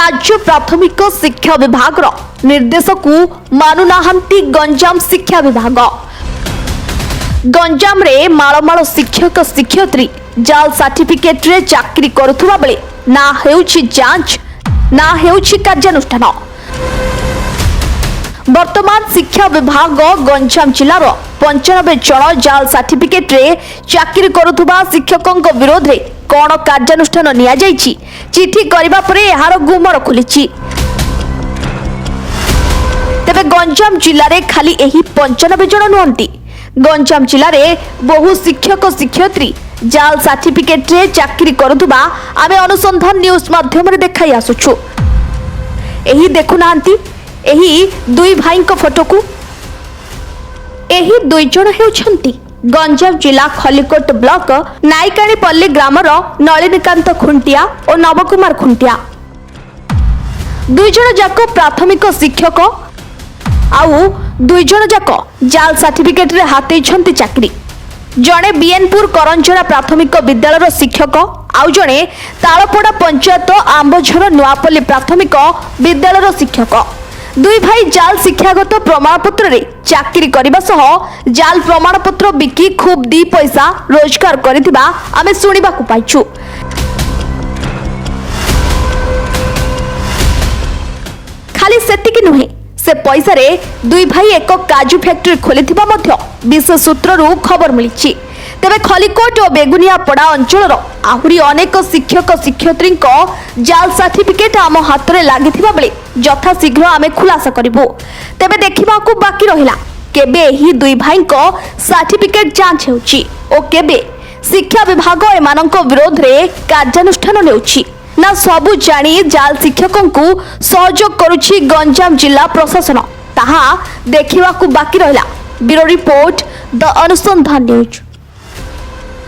राज्य प्राथमिक शिक्षा विभाग निर्देश को मानुनाहांती गंजाम शिक्षा विभाग। गंजाम रे मालमाल शिक्षक शिक्षयित्री जाल सर्टिफिकेट रे चाकरी करुवा बेले ना हेउछि जांच ना हेउछि कार्यानुष्ठान। वर्तमान शिक्षा विभाग गंजाम जिलार 95 जन जाल सर्टिफिकेट रे चाकरी करुवा शिक्षकों विरोध रे कौन कार्यानुष्ठान निया जाइछि चिठी करबा परे एहार गुमर खुलिछि। तेबे गंजाम जिल्ला रे खाली एही 95 जन नुहंती। गंजाम जिल्ला रे बहु शिक्षक शिक्षयित्री जाल सर्टिफिकेट रे चाकरी करुवा आमे अनुसंधान न्यूज माध्यम रे देखाई आसुछु। एही देखु नांती एही दुई भाई को फोटो को। एही दुई जन हेउछंती गंजाम जिला खलिकोट ब्लॉक नायकाणीपल्ली ग्रामर नलिनीकांत खुंटिया और नवकुमार खुंटिया। दुई जन जाक प्राथमिक शिक्षक आउ दुई जन जाक जाल सर्टिफिकेट रे हाते छंती चाकरी। जड़े बीएनपुर करंजरा प्राथमिक विद्यालय शिक्षक आउ जड़े तालपड़ा पंचायत आंबझर नुआपल्ली प्राथमिक विद्यालय शिक्षक। दुई भाई जाल शिक्षागत प्रमाणपत्र रे चाकरी करबा सह जाल प्रमाणपत्र बिकी खूब दी पैसा रोजगार करिथिबा आमे सुनिबा को पाइछु। खाली सेतिकी नुहे से पैसा रे दुई भाई एक काजू फैक्ट्री खोलिथिबा मध्य विशेष सूत्ररू खबर मिलिछि। तेबे खलिकोट और बेगुनियापड़ा अंचल आहुरी अनेक शिक्षक शिक्षयित्री जाल सर्टिफिकेट आम हाथ में लगी बेले यथा शीघ्र आम खुलासा करूँ। तेबे देखा बाकी रहा केबे एही दुई भाई सर्टिफिकेट जांच होउछि और केबे शिक्षा विभाग एमानक विरोध रे कार्यानुष्ठान नेउछि ना सबु जानी जाल शिक्षकों को सहयोग करुछि गंजाम जिला प्रशासन ताहा देखा बाकी रहा। ब्यूरो रिपोर्ट द अनुसंधान न्यूज।